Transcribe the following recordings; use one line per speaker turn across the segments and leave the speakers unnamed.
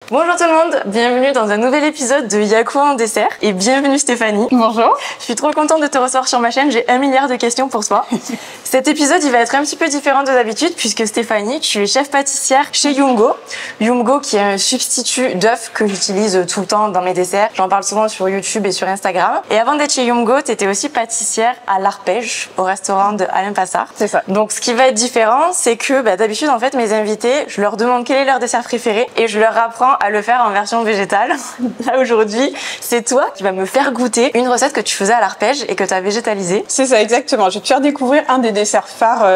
Bonjour tout le monde, bienvenue dans un nouvel épisode de Y'a quoi en dessert et bienvenue Stéphanie.
Bonjour.
Je suis trop contente de te recevoir sur ma chaîne, j'ai 1 milliard de questions pour toi. Cet épisode il va être un petit peu différent de d'habitude puisque Stéphanie, tu es chef pâtissière chez Yumgo. Yumgo qui est un substitut d'œuf que j'utilise tout le temps dans mes desserts. J'en parle souvent sur YouTube et sur Instagram. Et avant d'être chez Yumgo, tu étais aussi pâtissière à l'Arpège, au restaurant de Alain Passard.
C'est ça.
Donc ce qui va être différent, c'est que d'habitude en fait mes invités, je leur demande quel est leur dessert préféré et je leur apprends à le faire en version végétale. Là aujourd'hui, c'est toi qui vas me faire goûter une recette que tu faisais à l'arpège et que tu as végétalisée.
C'est ça, exactement. Je vais te faire découvrir un des desserts phares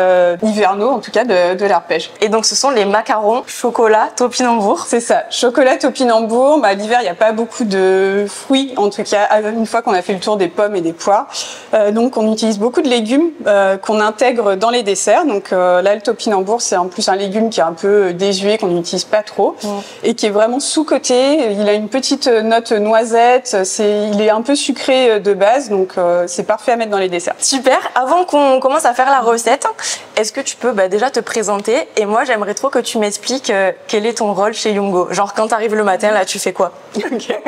hivernaux, en tout cas de l'arpège.
Et donc ce sont les macarons chocolat topinambour.
C'est ça, chocolat topinambour. L'hiver, il n'y a pas beaucoup de fruits, en tout cas, une fois qu'on a fait le tour des pommes et des poires. Donc on utilise beaucoup de légumes qu'on intègre dans les desserts. Donc là, le topinambour, c'est en plus un légume qui est un peu désuet, qu'on n'utilise pas trop et qui est vraiment sous-côté. Il a une petite note noisette, il est un peu sucré de base, donc c'est parfait à mettre dans les desserts.
Super. Avant qu'on commence à faire la recette, est-ce que tu peux déjà te présenter? Et moi, j'aimerais trop que tu m'expliques quel est ton rôle chez Yumgo. Genre, quand tu arrives le matin, là, tu fais quoi?
Okay.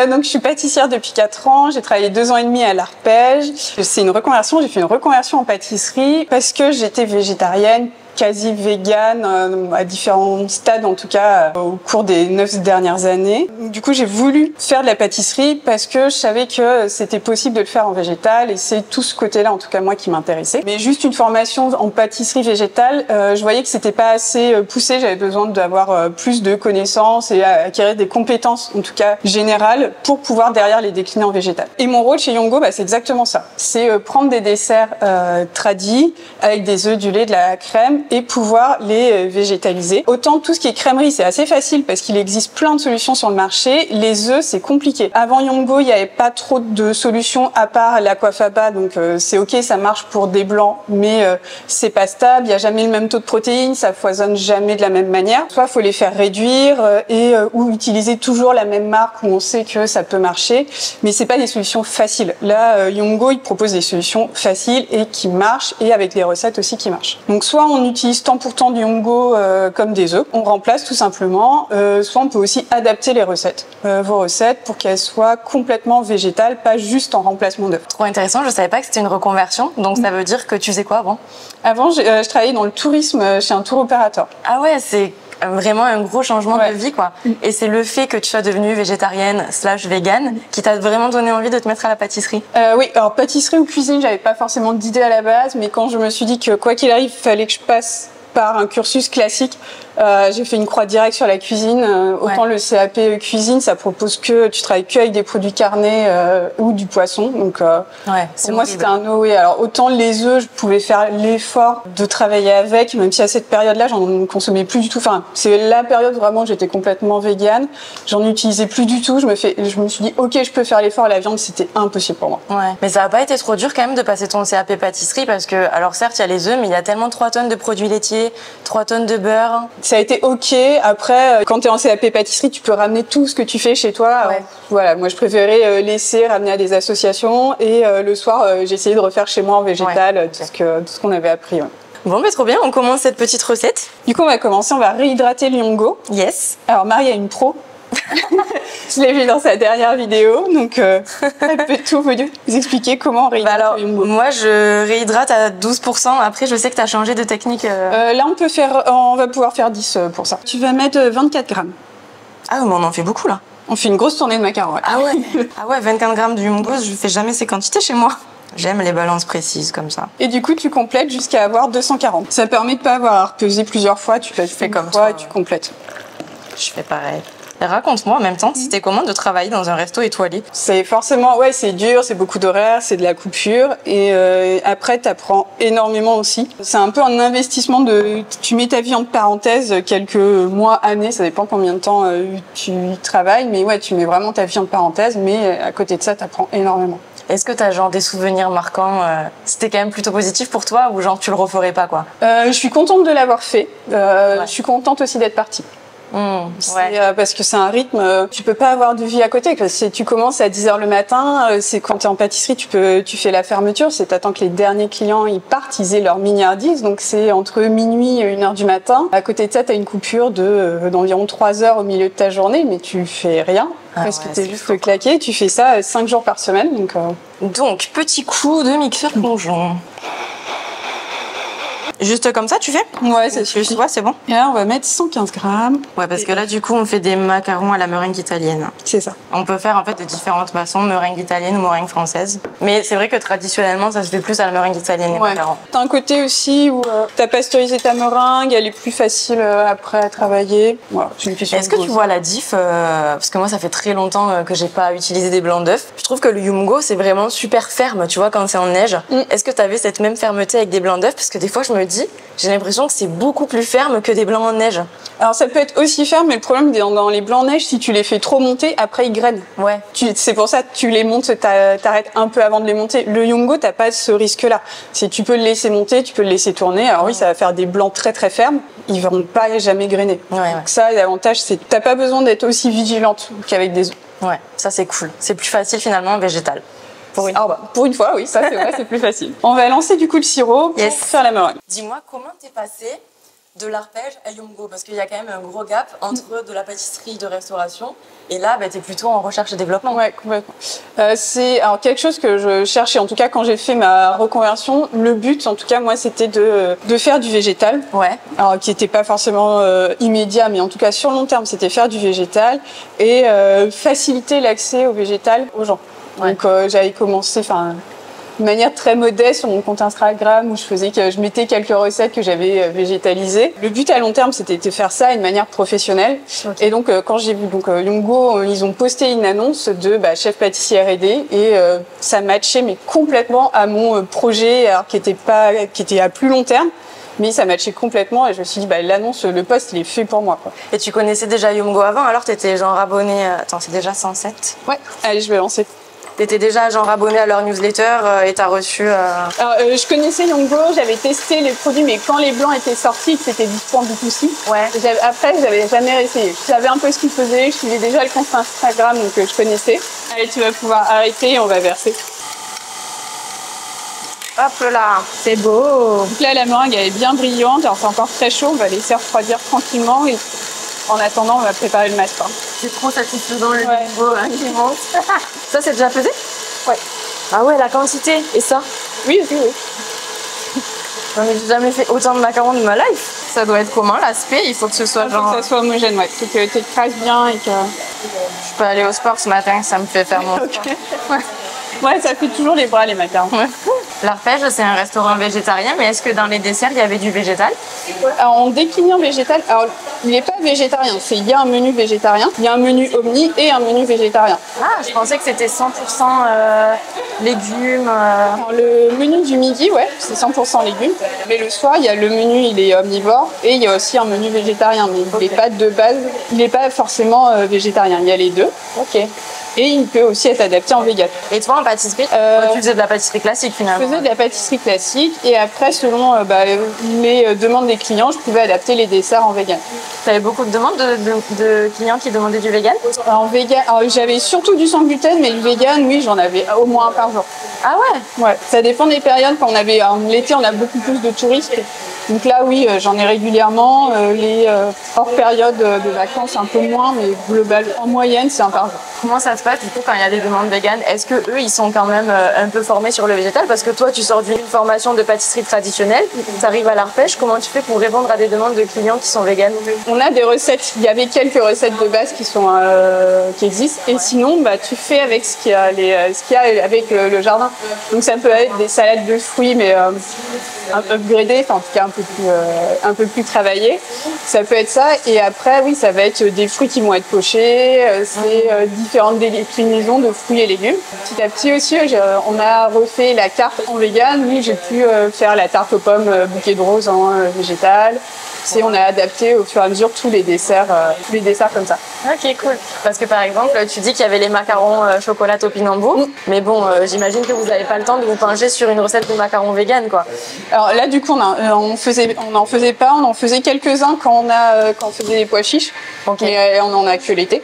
Donc, je suis pâtissière depuis 4 ans. J'ai travaillé 2 ans et demi à l'Arpège. C'est une reconversion. J'ai fait une reconversion en pâtisserie parce que j'étais végétarienne, quasi végane, à différents stades en tout cas au cours des 9 dernières années. Du coup, j'ai voulu faire de la pâtisserie parce que je savais que c'était possible de le faire en végétal et c'est tout ce côté-là en tout cas moi qui m'intéressait. Mais juste une formation en pâtisserie végétale, je voyais que c'était pas assez poussé, j'avais besoin d'avoir plus de connaissances et acquérir des compétences en tout cas générales pour pouvoir derrière les décliner en végétal. Et mon rôle chez Yumgo, c'est exactement ça. C'est prendre des desserts tradis avec des œufs, du lait, de la crème et pouvoir les végétaliser. Autant tout ce qui est crèmerie, c'est assez facile parce qu'il existe plein de solutions sur le marché. Les œufs, c'est compliqué. Avant Yumgo, il n'y avait pas trop de solutions à part l'aquafaba, donc c'est ok, ça marche pour des blancs, mais c'est pas stable, il n'y a jamais le même taux de protéines, ça foisonne jamais de la même manière. Soit il faut les faire réduire ou utiliser toujours la même marque où on sait que ça peut marcher, mais c'est pas des solutions faciles. Là, Yumgo, il propose des solutions faciles et qui marchent et avec des recettes aussi qui marchent. Donc soit on utilise temps pour temps du Yumgo comme des œufs, on remplace tout simplement, soit on peut aussi adapter les recettes, vos recettes pour qu'elles soient complètement végétales, pas juste en remplacement d'œufs.
Trop intéressant, je savais pas que c'était une reconversion, donc ça veut dire que tu faisais quoi avant?
Avant, je travaillais dans le tourisme chez un tour opérateur.
Ah ouais, c'est vraiment un gros changement de vie quoi. Et c'est le fait que tu sois devenue végétarienne / végane qui t'a vraiment donné envie de te mettre à la pâtisserie?
Oui, alors pâtisserie ou cuisine, j'avais pas forcément d'idée à la base, mais quand je me suis dit que quoi qu'il arrive, il fallait que je passe par un cursus classique, j'ai fait une croix directe sur la cuisine. Autant le CAP cuisine, ça propose que tu travailles que avec des produits carnés ou du poisson. Donc pour moi c'était un no way. Alors autant les œufs, je pouvais faire l'effort de travailler avec, même si à cette période-là j'en consommais plus du tout. Enfin c'est la période vraiment où j'étais complètement végane. J'en utilisais plus du tout. Je me suis dit ok, je peux faire l'effort. La viande c'était impossible pour moi.
Ouais. Mais ça n'a pas été trop dur quand même de passer ton CAP pâtisserie parce que alors certes il y a les œufs, mais il y a tellement 3 tonnes de produits laitiers, 3 tonnes de beurre.
Ça a été ok. Après, quand tu es en CAP pâtisserie, tu peux ramener tout ce que tu fais chez toi.
Ouais.
Voilà, moi je préférais laisser ramener à des associations et le soir, j'ai essayé de refaire chez moi en végétal tout ce qu'on avait appris. Ouais.
Bon, mais trop bien, on commence cette petite recette.
Du coup, on va commencer, on va réhydrater le Yumgo.
Yes.
Alors, Marie est une pro. Je l'ai vu dans sa dernière vidéo, donc elle peut tout vous expliquer comment on réhydrate le Yumgo.
Moi, je réhydrate à 12%. Après, je sais que tu as changé de technique.
Là, on va pouvoir faire 10 pour ça. Tu vas mettre 24 grammes.
Ah, mais on en fait beaucoup là.
On fait une grosse tournée de macarons. Ouais.
Ah ouais. Ah ouais, 24 grammes de Yumgo, je fais jamais ces quantités chez moi. J'aime les balances précises comme ça.
Et du coup, tu complètes jusqu'à avoir 240. Ça permet de pas avoir à repeser plusieurs fois. Tu fais comme toi et tu complètes.
Je fais pareil. Et raconte-moi en même temps, c'était comment de travailler dans un resto étoilé?
C'est forcément, c'est dur, c'est beaucoup d'horaires, c'est de la coupure. Et après, tu apprends énormément aussi. C'est un peu un investissement tu mets ta vie entre parenthèses quelques mois, années, ça dépend combien de temps tu travailles. Mais ouais, tu mets vraiment ta vie entre parenthèses. Mais à côté de ça, tu apprends énormément.
Est-ce que tu as genre des souvenirs marquants? C'était quand même plutôt positif pour toi ou genre tu le referais pas quoi?
Je suis contente de l'avoir fait. Je suis contente aussi d'être partie. Parce que c'est un rythme, tu peux pas avoir de vie à côté. Si tu commences à 10h le matin, c'est quand tu es en pâtisserie, tu fais la fermeture, c'est t'attends que les derniers clients ils partent, ils aient leur milliardise, donc c'est entre minuit et 1h du matin. À côté de ça, tu as une coupure d'environ 3 heures au milieu de ta journée, mais tu fais rien. Parce que t'es juste claqué, tu fais ça 5 jours par semaine.
Donc, petit coup de mixeur plongeon. Juste comme ça, tu fais?
Ouais, ça suffit.
Ouais, c'est bon.
Et là, on va mettre 115 grammes.
Ouais, parce que là, du coup, on fait des macarons à la meringue italienne.
C'est ça.
On peut faire en fait de différentes façons, meringue italienne ou meringue française. Mais c'est vrai que traditionnellement, ça se fait plus à la meringue italienne, les macarons.
T'as un côté aussi où t'as pasteurisé ta meringue, elle est plus facile après à travailler. Voilà, c'est une question.
Est-ce que tu vois la diff parce que moi, ça fait très longtemps que j'ai pas utilisé des blancs d'œufs. Je trouve que le Yumgo, c'est vraiment super ferme, tu vois, quand c'est en neige. Est-ce que tu avais cette même fermeté avec des blancs d'œufs? Parce que des fois, je me dis, j'ai l'impression que c'est beaucoup plus ferme que des blancs en neige.
Alors ça peut être aussi ferme, mais le problème dans les blancs en neige, si tu les fais trop monter, après ils grainent.
Ouais.
C'est pour ça que tu les montes, t'arrêtes un peu avant de les monter. Le Yumgo, t'as pas ce risque-là. Tu peux le laisser monter, tu peux le laisser tourner. Alors oui, ça va faire des blancs très très fermes. Ils vont pas jamais grainer.
Ouais.
Donc ça, l'avantage, c'est que t'as pas besoin d'être aussi vigilante qu'avec des œufs.
Ouais, ça c'est cool. C'est plus facile finalement en végétal.
Pour une fois, oui, ça c'est vrai, c'est plus facile. On va lancer du coup le sirop pour faire la meringue.
Dis-moi, comment t'es passé de l'arpège à Yumgo? Parce qu'il y a quand même un gros gap entre de la pâtisserie de restauration et là, t'es plutôt en recherche et développement.
Ouais, complètement. C'est alors quelque chose que je cherchais, en tout cas quand j'ai fait ma reconversion. Le but, en tout cas, moi, c'était de faire du végétal.
Ouais.
Alors, qui n'était pas forcément immédiat, mais en tout cas sur long terme, c'était faire du végétal et faciliter l'accès au végétal aux gens. Ouais. Donc j'avais commencé, de manière très modeste sur mon compte Instagram où je mettais quelques recettes que j'avais végétalisées. Le but à long terme, c'était de faire ça de manière professionnelle. Okay. Et donc quand j'ai vu Yumgo, ils ont posté une annonce de chef pâtissier R&D et ça matchait mais complètement à mon projet, alors qui était à plus long terme. Mais ça matchait complètement et je me suis dit, l'annonce, le post, il est fait pour moi, quoi.
Et tu connaissais déjà Yumgo avant, alors t'étais genre abonné... Attends, c'est déjà 107?
Ouais, allez, je vais lancer.
T'étais déjà genre abonné à leur newsletter et t'as reçu...
Alors, je connaissais Yumgo, j'avais testé les produits, mais quand les blancs étaient sortis, c'était dispo en B2C.
Ouais.
Après, j'avais jamais essayé. Je savais un peu ce qu'ils faisaient, je suivais déjà le compte Instagram, donc je connaissais. Allez, tu vas pouvoir arrêter et on va verser.
Hop là, c'est beau.
Donc là, la meringue, elle est bien brillante. Alors, c'est encore très chaud, on va laisser refroidir tranquillement. Et en attendant, on va préparer le masque.
C'est trop satisfaisant le niveau qui monte. Ça, c'est déjà pesé?
Ouais.
Ah ouais, la quantité. Et ça?
Oui.
Non, mais j'ai jamais fait autant de macarons de ma life. Ça doit être comment l'aspect? Il faut que ce soit genre...
Il faut que ça soit homogène, ouais. Il faut que tu écrases bien et que...
Je peux aller au sport ce matin, ça me fait faire mon sport.
Ouais, ça fait toujours les bras, les macarons. Ouais.
L'Arpège, c'est un restaurant végétarien, mais est-ce que dans les desserts, il y avait du végétal?
Alors, on décline en végétal. Alors, il n'est pas végétarien. Il y a un menu végétarien, il y a un menu omni et un menu végétarien.
Ah, je pensais que c'était 100% légumes.
Alors, le menu du midi, ouais, c'est 100% légumes. Mais le soir, il y a le menu, il est omnivore. Et il y a aussi un menu végétarien. Mais il n'est pas de base, il n'est pas forcément végétarien. Il y a les deux.
Ok.
Et il peut aussi être adapté en vegan.
Et toi, en pâtisserie, tu faisais de la pâtisserie classique finalement?
Je faisais de la pâtisserie classique et après, selon les demandes des clients, je pouvais adapter les desserts en vegan.
Tu avais beaucoup de demandes de clients qui demandaient du vegan?
En vegan, j'avais surtout du sans gluten, mais le vegan, oui, j'en avais au moins un par jour.
Ah ouais?
Ouais, ça dépend des périodes. Quand l'été, on a beaucoup plus de touristes. Donc là, oui, j'en ai régulièrement. Les hors période de vacances, un peu moins, mais global, en moyenne, c'est un par jour.
Comment ça se passe du coup quand il y a des demandes véganes? Est-ce que eux, ils sont quand même un peu formés sur le végétal? Parce que toi, tu sors d'une formation de pâtisserie traditionnelle, tu arrives à l'Arpège, comment tu fais pour répondre à des demandes de clients qui sont véganes?
On a des recettes, il y avait quelques recettes de base qui existent, et sinon, tu fais avec ce qu'il y a, avec le jardin. Donc ça peut être des salades de fruits, mais upgradées, en tout cas un peu plus travaillées. Ça peut être ça, et après, oui, ça va être des fruits qui vont être pochés, c'est différentes déclinaisons de fruits et légumes. Petit à petit aussi, on a refait la carte en vegan. Oui, j'ai pu faire la tarte aux pommes bouquet de roses en végétal. On a adapté au fur et à mesure tous les desserts comme ça.
Ok, cool. Parce que par exemple, tu dis qu'il y avait les macarons chocolat topinambour, mais bon, j'imagine que vous n'avez pas le temps de vous pencher sur une recette de macarons vegan, quoi.
Alors là, du coup, on n'en faisait pas, on en faisait quelques-uns quand on faisait des pois chiches, mais on en a que l'été.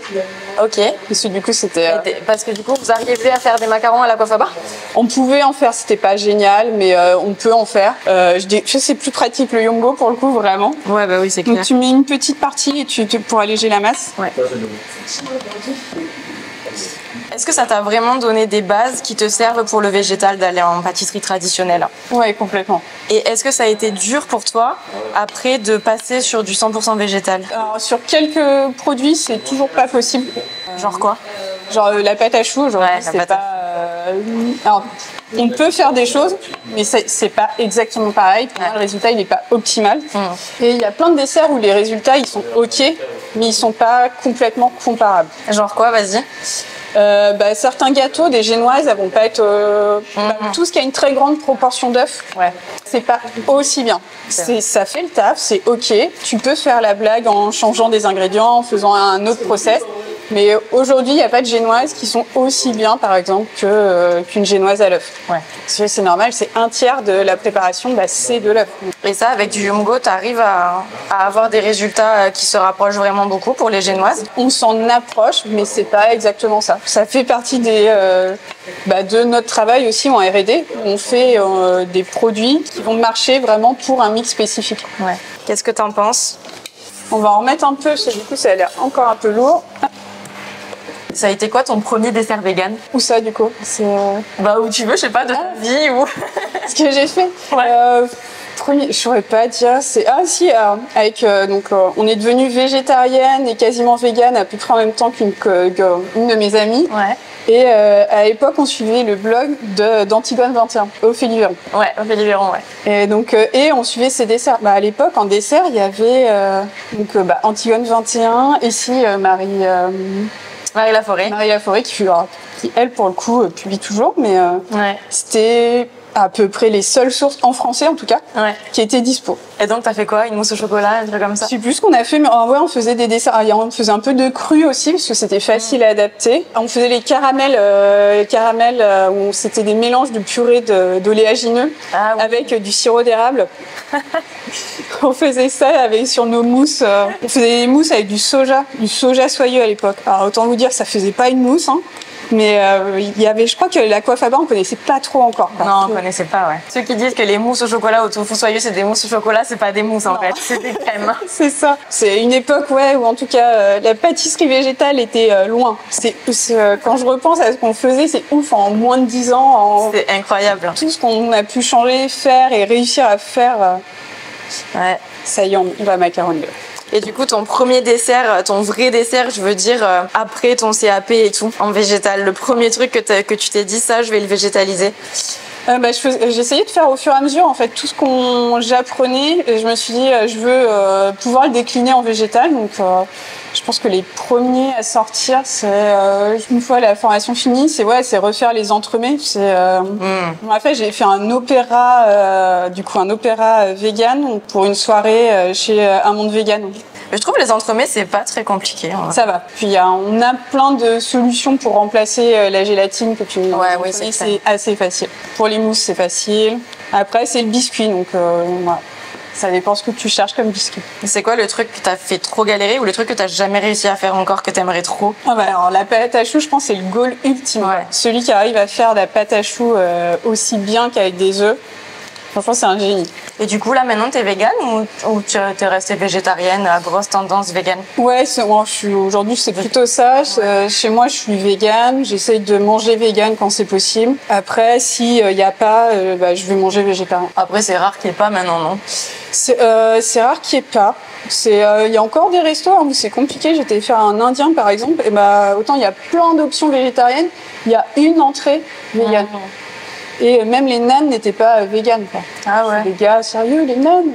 Ok.
Parce que du coup, c'était...
Parce que du coup, vous arrivez à faire des macarons à la coiffe à barre?
On pouvait en faire, c'était pas génial, mais on peut en faire. C'est plus pratique le Yumgo pour le coup, vraiment.
Ouais, bah oui, c'est clair.
Donc tu mets une petite partie et pour alléger la masse.
Ouais. Est-ce que ça t'a vraiment donné des bases qui te servent pour le végétal d'aller en pâtisserie traditionnelle?
Ouais, complètement.
Et est-ce que ça a été dur pour toi après de passer sur du 100% végétal?
Alors, sur quelques produits, c'est toujours pas possible.
Genre quoi?
Genre la pâte à choux, aujourd'hui, c'est pas... Alors, on peut faire des choses, mais c'est pas exactement pareil. Pour moi, le résultat, il n'est pas optimal. Et il y a plein de desserts où les résultats, ils sont OK, mais ils sont pas complètement comparables.
Genre quoi, vas-y?
Certains gâteaux, des génoises, elles vont pas être... tout ce qui a une très grande proportion d'œufs, c'est pas aussi bien. Ça fait le taf, c'est OK. Tu peux faire la blague en changeant des ingrédients, en faisant un autre process. Mais aujourd'hui, il n'y a pas de génoises qui sont aussi bien, par exemple, qu'une génoise à l'œuf.
Ouais.
C'est normal, c'est un tiers de la préparation, c'est de l'œuf.
Et ça, avec du Yumgo, tu arrives à avoir des résultats qui se rapprochent vraiment beaucoup pour les génoises?
On s'en approche, mais c'est pas exactement ça. Ça fait partie de notre travail aussi en R&D. On fait des produits qui vont marcher vraiment pour un mix spécifique.
Ouais. Qu'est-ce que tu en penses?
On va en remettre un peu, parce que du coup, ça a l'air encore un peu lourd.
Ça a été quoi ton premier dessert vegan?
Où ça, du coup?
Où tu veux, je sais pas, de ta vie ou...
Ce que j'ai fait?
Ouais.
Premier, je saurais pas dire. On est devenu végétarienne et quasiment végane à peu près en même temps qu'une de mes amies.
Ouais.
Et à l'époque, on suivait le blog d'Antigone 21, Ophélie Véron.
Ouais, Ophélie Véron, ouais.
Et donc, on suivait ses desserts. À l'époque, en dessert, il y avait Antigone 21, ici Marie Laforêt, qui, elle, pour le coup, publie toujours, mais c'était à peu près les seules sources, en français en tout cas, qui étaient dispo.
Et donc, t'as fait quoi? Une mousse au chocolat, un truc comme ça?
Je sais plus ce qu'on a fait, mais en vrai, on faisait des desserts. On faisait un peu de cru aussi, parce que c'était facile à adapter. On faisait les caramels, où c'était des mélanges de purée d'oléagineux avec du sirop d'érable. On faisait ça sur nos mousses. On faisait des mousses avec du soja soyeux à l'époque. Alors, autant vous dire que ça faisait pas une mousse, hein. Mais je crois que la coiffe à barre, on connaissait pas trop encore.
Non, on connaissait pas, ouais. Ceux qui disent que les mousses au chocolat au tofu soyeux, c'est des mousses au chocolat, c'est pas des mousses en fait, c'est des crèmes.
C'est ça. C'est une époque, où en tout cas, la pâtisserie végétale était loin. Quand je repense à ce qu'on faisait, c'est ouf, en moins de 10 ans.
C'est incroyable.
Tout ce qu'on a pu changer, faire et réussir à faire, ça y est, on va macaroner.
Et du coup, ton premier dessert, ton vrai dessert, je veux dire, après ton CAP et tout, en végétal, le premier truc que tu t'es dit, ça, je vais le végétaliser?
J'essayais de faire au fur et à mesure, en fait, tout ce j'apprenais. Et je me suis dit, je veux pouvoir le décliner en végétal. Donc, je pense que les premiers à sortir, c'est une fois la formation finie, c'est refaire les entremets. En fait, j'ai fait un opéra vegan pour une soirée chez Un Monde Vegan.
Je trouve les entremets, c'est pas très compliqué.
Ça va. Puis on a plein de solutions pour remplacer la gélatine que tu me c'est assez facile. Pour les mousses, c'est facile. Après, c'est le biscuit, donc voilà. Ça dépend ce que tu cherches comme biscuit.
C'est quoi le truc que t'as fait trop galérer ou le truc que t'as jamais réussi à faire encore que t'aimerais trop?
Alors la pâte à choux, je pense, c'est le goal ultime.
Ouais.
Celui qui arrive à faire de la pâte à choux aussi bien qu'avec des œufs, franchement, c'est un génie.
Et du coup, là, maintenant, t'es végane ou t'es restée végétarienne, à grosse tendance végane?
Ouais, aujourd'hui, c'est plutôt ça. Chez moi, je suis végane. J'essaye de manger végane quand c'est possible. Après, s'il n'y a pas, je vais manger végétarien.
Après, c'est rare qu'il n'y ait pas maintenant, non?
C'est rare qu'il n'y ait pas. Il y a encore des restos où c'est compliqué. J'étais faire un indien, par exemple. Et autant il y a plein d'options végétariennes. Il y a une entrée végane. Et même les nanes n'étaient pas véganes.
Ah ouais.
Les gars, sérieux, les nanes?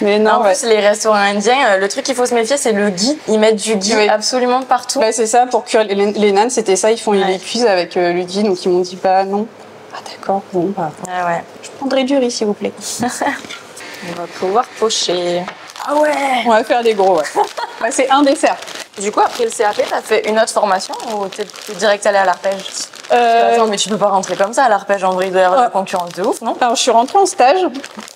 Mais non,
en plus, les restaurants indiens, le truc qu'il faut se méfier, c'est le ghee. Ils mettent du ghee absolument partout.
C'est ça, pour cuire les nanes, c'était ça. Ils les cuisent avec le ghee, donc ils m'ont dit non. Ah d'accord, bon,
ouais.
Je prendrai du riz, s'il vous plaît.
On va pouvoir pocher. Ah ouais.
On va faire des gros, ouais. Bah, c'est un dessert.
Du coup, après le CAP, t'as fait une autre formation ou t'es direct allé à l'arpège? Attends, mais tu peux pas rentrer comme ça à l'arpège, en vrai, il doit y avoir de la concurrence de ouf, non?
Alors, je suis rentrée en stage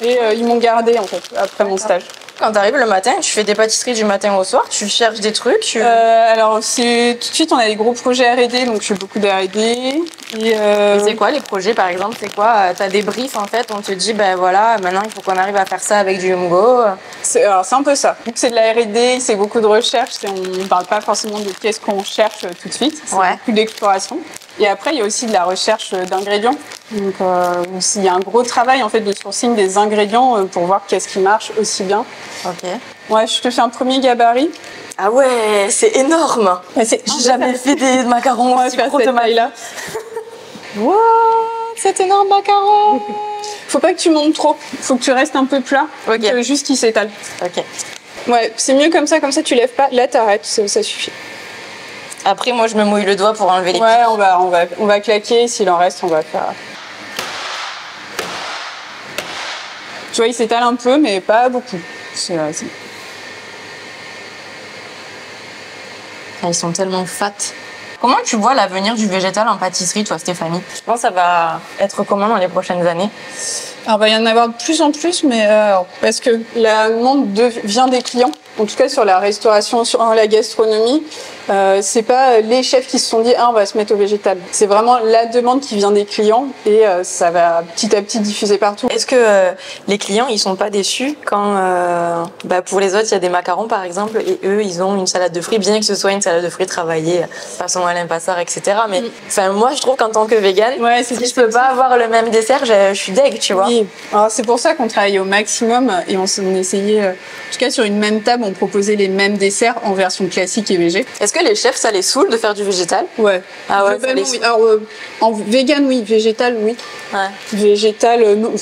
et ils m'ont gardée, en fait, après mon stage.
Quand t'arrives le matin, tu fais des pâtisseries du matin au soir, tu cherches des trucs.
Alors, tout de suite, on a des gros projets R&D, donc je fais beaucoup de R&D.
Et c'est quoi les projets, par exemple? C'est quoi? T'as des briefs, en fait, on te dit, ben voilà, maintenant, il faut qu'on arrive à faire ça avec du Yumgo.
C'est un peu ça. Vu que c'est de la R&D, c'est beaucoup de recherche, on ne parle pas forcément de qu'est-ce qu'on cherche tout de suite. C'est beaucoup d'exploration. Et après, il y a aussi de la recherche d'ingrédients. Donc, il y a un gros travail en fait de sourcing des ingrédients pour voir qu'est-ce qui marche aussi bien.
Ok.
Ouais, je te fais un premier gabarit.
Ah ouais, c'est énorme. J'ai jamais fait des macarons aussi gros de taille-là.
Wow, cet énorme macaron. Faut pas que tu montes trop. Faut que tu restes un peu plat.
Ok.
Juste qu'il s'étale.
Ok.
Ouais, c'est mieux comme ça tu lèves pas. Là, t'arrêtes, ça suffit.
Après, moi, je me mouille le doigt pour enlever les pieds.
Ouais, on va claquer. S'il en reste, on va faire. Tu vois, il s'étale un peu, mais pas beaucoup.
Ils sont tellement fat. Comment tu vois l'avenir du végétal en pâtisserie, toi, Stéphanie? Je pense que ça va être comment dans les prochaines années?
Alors, il va y en avoir de plus en plus, mais parce que la demande vient des clients. En tout cas, sur la restauration, sur la gastronomie, c'est pas les chefs qui se sont dit on va se mettre au végétal. C'est vraiment la demande qui vient des clients et ça va petit à petit diffuser partout.
Est-ce que les clients ils sont pas déçus quand pour les autres il y a des macarons par exemple et eux ils ont une salade de fruits, bien que ce soit une salade de fruits travaillée façon Alain Passard, etc. Mais moi je trouve qu'en tant que végane, si je peux pas avoir le même dessert, je suis deg, tu vois.
Oui. Alors c'est pour ça qu'on travaille au maximum et on essayait, en tout cas sur une même table, on proposait les mêmes desserts en version classique et végé.
Est-ce que les chefs ça les saoule de faire du végétal?
Ouais.
Ah ouais.
Oui. Alors en vegan oui, végétal oui.
Ouais.
Végétal non.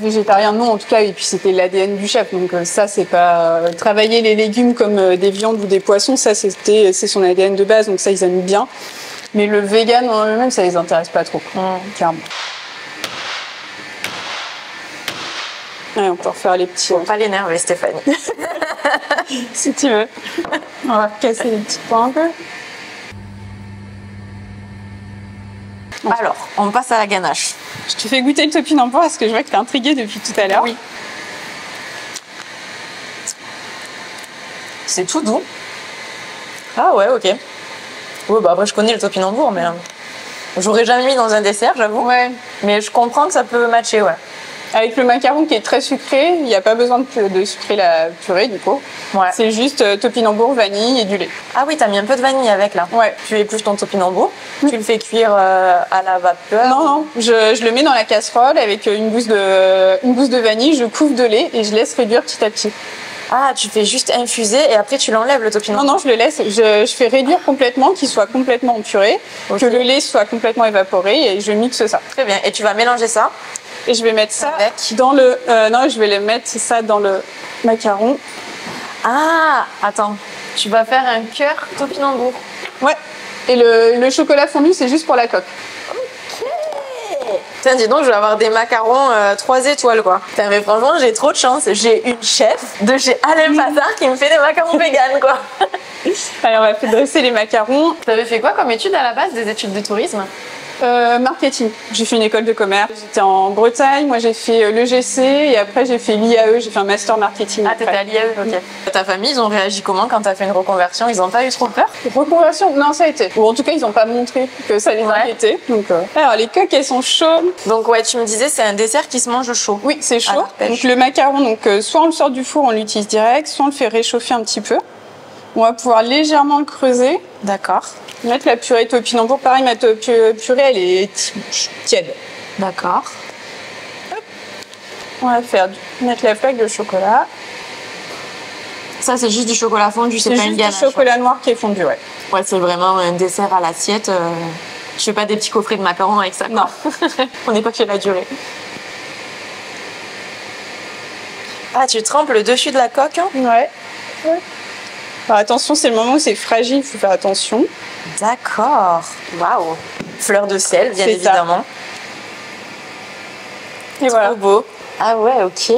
Végétarien non en tout cas et puis c'était l'ADN du chef donc ça c'est pas travailler les légumes comme des viandes ou des poissons, ça c'est son ADN de base donc ça ils aiment bien. Mais le vegan en eux-mêmes ça les intéresse pas trop. Clairement. Ouais, on peut refaire les petits.
Faut pas l'énerver, Stéphanie.
Si tu veux. On va casser les petits points un peu.
Alors, on passe à la ganache.
Je te fais goûter le topinambour parce que je vois que tu es intriguée depuis tout à l'heure.
Oui. C'est tout doux. Ah ouais, ok. Ouais, après je connais le topinambour, mais j'aurais jamais mis dans un dessert, j'avoue.
Ouais.
Mais je comprends que ça peut matcher, ouais.
Avec le macaron qui est très sucré, il n'y a pas besoin de sucrer la purée du coup. Ouais. C'est juste topinambour, vanille et du lait.
Ah oui, t'as mis un peu de vanille avec là.
Ouais.
Tu épluches ton topinambour, tu le fais cuire à la vapeur.
Non, je le mets dans la casserole avec une gousse de vanille, je couvre de lait et je laisse réduire petit à petit.
Ah, tu fais juste infuser et après tu l'enlèves le topinambour?
Non, je le laisse, je fais réduire complètement, qu'il soit complètement en purée, que le lait soit complètement évaporé et je mixe ça.
Très bien, et tu vas mélanger ça?
Et je vais mettre ça dans le... non, je vais mettre ça dans le macaron.
Ah, attends. Tu vas faire un cœur topinambour.
Ouais. Et le chocolat fondu, c'est juste pour la coque.
Ok. Tiens, dis donc, je vais avoir des macarons 3 étoiles, quoi. Putain, mais franchement, j'ai trop de chance. J'ai une chef de chez Alain Passard qui me fait des macarons vegan, quoi.
Alors, on va faire dresser les macarons.
T'avais fait quoi comme études à la base? Des études de tourisme?
Marketing. J'ai fait une école de commerce. J'étais en Bretagne. Moi, j'ai fait l'EGC et après, j'ai fait l'IAE. J'ai fait un master marketing.
Ah, t'étais à l'IAE, ok. Ta famille, ils ont réagi comment quand t'as fait une reconversion? Ils ont pas eu trop peur?
Reconversion? Non, ça a été. Ou en tout cas, ils n'ont pas montré que ça les inquiétait. Donc, alors, les coques, elles sont chaudes.
Donc, ouais, tu me disais, c'est un dessert qui se mange chaud.
Oui, c'est chaud. Donc, le macaron, soit on le sort du four, on l'utilise direct, soit on le fait réchauffer un petit peu. On va pouvoir légèrement le creuser.
D'accord.
Mettre la purée topinambour. Pareil, ma purée, elle est tiède.
D'accord.
On va mettre la plaque de chocolat.
Ça, c'est juste du chocolat fondu, c'est pas une ganache.
C'est du chocolat noir qui est fondu, ouais.
Ouais, c'est vraiment un dessert à l'assiette. Je fais pas des petits coffrets de macarons avec ça.
Non.
On n'est pas chez la durée. Ah, tu trempes le dessus de la coque, hein?
Ouais. Alors, attention, c'est le moment où c'est fragile, il faut faire attention.
D'accord. Waouh. Fleur de sel, bien évidemment.
Et voilà.
Trop beau. Ah ouais, ok.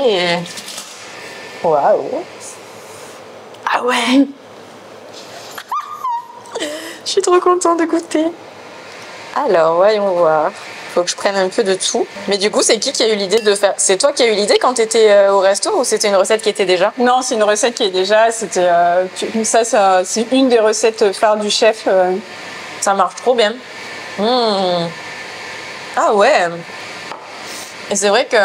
Waouh.
Ah ouais. Je suis trop contente de goûter. Alors, voyons voir. Faut que je prenne un peu de tout. Mais du coup, c'est qui a eu l'idée de faire... C'est toi qui as eu l'idée quand tu étais au resto ou c'était une recette qui était déjà?
Non, c'est une recette qui est déjà. C'était ça c'est une des recettes phares du chef.
Ça marche trop bien. Ah ouais. Et c'est vrai que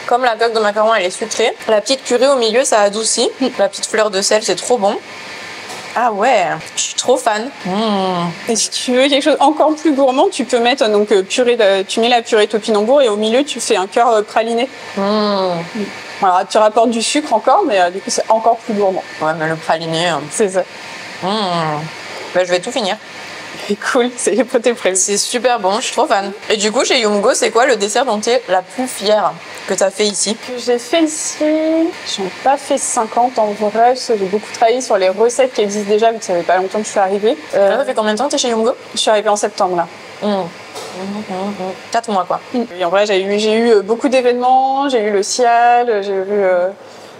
comme la coque de macaron elle est sucrée, la petite purée au milieu ça adoucit. La petite fleur de sel c'est trop bon. Ah ouais, je suis trop fan.
Et si tu veux quelque chose encore plus gourmand, tu peux mettre donc tu mets la purée topinambour et au milieu tu fais un cœur praliné. Alors tu rapportes du sucre encore, mais du coup c'est encore plus gourmand.
Ouais, mais le praliné,
c'est ça.
Bah, je vais tout finir.
Cool, c'est tes prévu.
C'est super bon, je suis trop fan. Et du coup, chez Yumgo, c'est quoi le dessert dont tu es la plus fière que tu as fait ici?
Que j'ai fait ici, j'en ai pas fait 50 en vrai, parce que j'ai beaucoup travaillé sur les recettes qui existent déjà, vu que ça fait pas longtemps que je suis arrivée.
Ça fait combien de temps que tu es chez Yumgo?
Je suis arrivée en septembre là.
4 mois quoi.
Et en vrai, j'ai eu beaucoup d'événements, j'ai eu le Cial, j'ai eu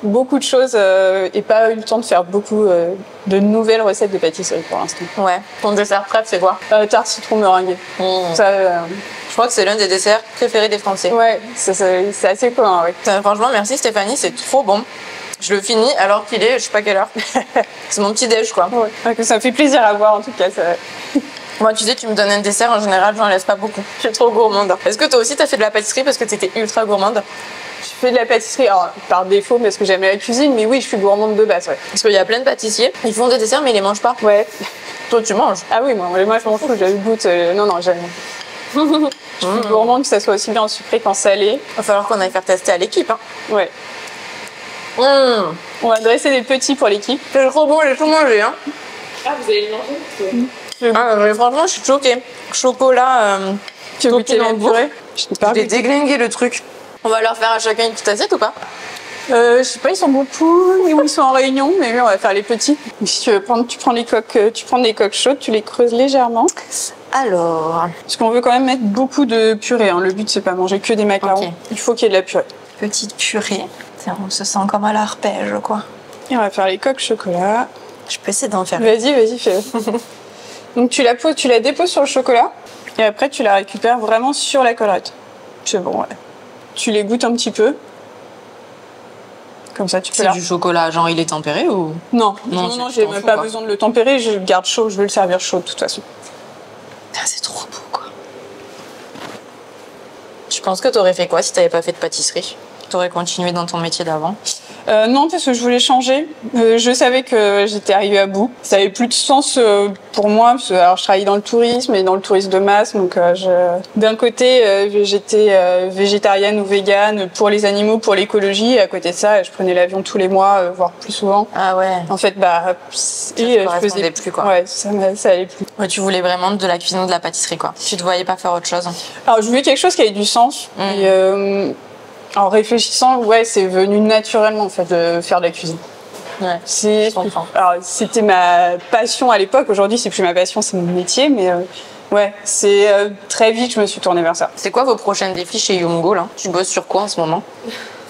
beaucoup de choses et pas eu le temps de faire beaucoup de nouvelles recettes de pâtisserie pour l'instant.
Ouais. Ton dessert préf, c'est quoi?
Tarte citron meringuée. Ça,
je crois que c'est l'un des desserts préférés des Français.
Ouais, c'est assez commun, oui.
Franchement, merci Stéphanie, c'est trop bon. Je le finis alors qu'il est, je sais pas quelle heure. C'est mon petit déj quoi.
Ouais. Ça me fait plaisir à voir en tout cas. Ça...
Moi, tu sais, tu me donnes un dessert, en général, j'en laisse pas beaucoup. Je suis trop gourmande. Est-ce que toi aussi, t'as fait de la pâtisserie parce que t'étais ultra gourmande?
Je fais de la pâtisserie, alors, par défaut, parce que j'aime la cuisine, mais oui, je suis gourmande de base, ouais.
Parce qu'il y a plein de pâtissiers, ils font des desserts, mais ils les mangent pas.
Ouais.
Toi, tu manges?
Ah oui, moi je m'en fous, j'ai le goût. Non, j'aime. Je suis gourmande, que ça soit aussi bien en sucré qu'en salé.
Va falloir qu'on aille faire tester à l'équipe, hein.
Ouais. On va dresser des petits pour l'équipe.
C'est trop bon, j'ai tout mangé, hein.
Ah, vous allez le manger?
Mais franchement, je suis choquée. Chocolat,
tu veux goûter la purée?
Je l'ai déglingué le truc. On va leur faire à chacun une petite assiette ou pas?
Je sais pas, ils sont beaucoup, ou ils sont en réunion, mais oui, on va faire les petits. Si tu veux prendre, tu prends des coques chaudes, tu les creuses légèrement.
Alors.
Parce qu'on veut quand même mettre beaucoup de purée, hein. Le but c'est pas manger que des macarons. Okay. Il faut qu'il y ait de la purée.
Petite purée. On se sent comme à l'arpège, quoi.
Et on va faire les coques chocolat.
Je peux essayer d'en faire.
Vas-y, fais-le. Donc tu la déposes sur le chocolat et après tu la récupères vraiment sur la collerette. C'est bon, ouais. Tu les goûtes un petit peu. Comme ça, tu peux.
C'est du chocolat, genre il est tempéré ou?
Non, j'ai même pas besoin de le tempérer, je le garde chaud, je veux le servir chaud de toute façon.
Ah, c'est trop beau, quoi. Tu penses que t'aurais fait quoi si t'avais pas fait de pâtisserie? T'aurais continué dans ton métier d'avant?
Non, parce que je voulais changer. Je savais que j'étais arrivée à bout. Ça avait plus de sens pour moi. Parce que, alors, je travaillais dans le tourisme et dans le tourisme de masse. Donc, d'un côté, j'étais végétarienne ou végane pour les animaux, pour l'écologie. Et à côté de ça, je prenais l'avion tous les mois, voire plus souvent.
Ah ouais.
En fait,
je faisais plus quoi.
Ouais, ça allait plus.
Ouais, tu voulais vraiment de la cuisine ou de la pâtisserie quoi. Tu te voyais pas faire autre chose? Alors,
je voulais quelque chose qui avait du sens. Et, en réfléchissant, ouais, c'est venu naturellement en fait de faire de la cuisine.
Ouais,
alors, c'était ma passion à l'époque. Aujourd'hui, c'est plus ma passion, c'est mon métier. Mais ouais, c'est très vite, je me suis tournée vers ça.
C'est quoi vos prochains défis chez Yumgo là? Tu bosses sur quoi en ce moment?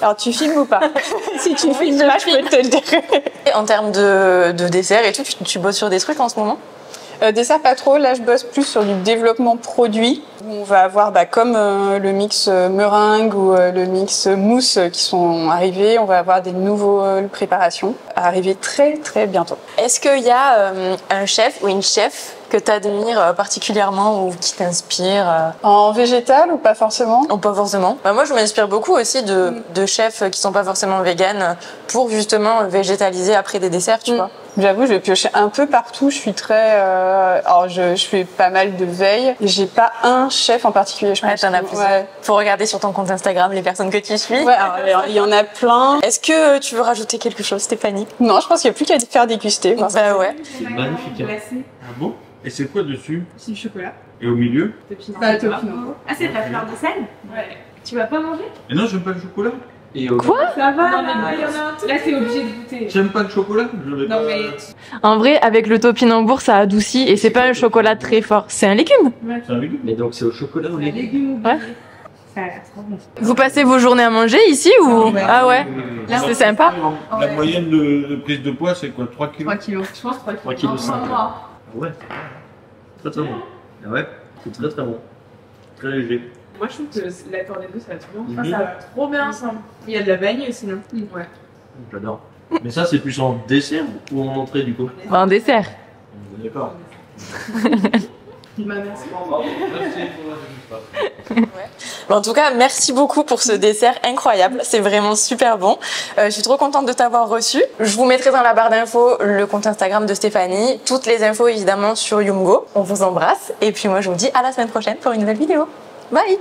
Alors, tu filmes ou pas? Si tu filmes là, je peux te le dire.
En termes de dessert et tout, tu bosses sur des trucs en ce moment?
Dessert pas trop, là je bosse plus sur du développement produit. On va avoir comme le mix meringue ou le mix mousse qui sont arrivés. On va avoir des nouvelles préparations à arriver très très bientôt.
Est-ce qu'il y a un chef ou une chef que tu admires particulièrement ou qui t'inspire?
En végétal ou pas forcément?
Ou pas forcément. Moi je m'inspire beaucoup aussi de chefs qui sont pas forcément véganes pour justement végétaliser après des desserts, tu vois.
J'avoue, je vais piocher un peu partout. Je suis très... alors, je fais pas mal de veille. J'ai pas un chef en particulier, je pense.
Ouais, t'en as plusieurs. Ouais. Faut regarder sur ton compte Instagram les personnes que tu suis.
Ouais, alors, il y en a plein.
Est-ce que tu veux rajouter quelque chose, Stéphanie?
Non, je pense qu'il n'y a plus qu'à faire déguster.
Bah ouais.
C'est magnifique. Ah bon? Et c'est quoi dessus?
C'est du chocolat.
Et au milieu?
Topinambour. Ah, c'est ta fleur de sel? Ouais. Tu vas pas manger?
Et non, j'aime pas le chocolat.
Quoi? Ça va, non, mais là c'est obligé de goûter.
J'aime pas le chocolat.
Non mais...
En vrai, avec le topinambour, ça adoucit et c'est pas un chocolat très fort. C'est un légume.
Ouais. C'est un légume.
Mais donc c'est au chocolat ou légumes?
légume.
Ouais.
Ça a l'air trop bon.
Vous passez vos journées à manger ici ou
Ouais.
Ah ouais, c'est sympa.
La moyenne de prise de poids, c'est quoi? 3 kilos?
3 kilos. Je pense 3 kilos.
3 kilos 5.
Moi.
Ah ouais, très très bon. Ah ouais, c'est très très bon. Très léger.
Moi, je trouve que l'accord des deux, ça va trop bien.
Mhm.
Ça va trop bien ensemble. Il y a de la vanille aussi, non? Ouais.
J'adore. Mais ça, c'est plus en dessert ou en entrée du coup?
Un dessert.
D'accord.
Bah, merci.
Bon, en tout cas, merci beaucoup pour ce dessert incroyable. C'est vraiment super bon. Je suis trop contente de t'avoir reçu. Je vous mettrai dans la barre d'infos le compte Instagram de Stéphanie. Toutes les infos évidemment sur Yumgo. On vous embrasse. Et puis moi, je vous dis à la semaine prochaine pour une nouvelle vidéo. Bye!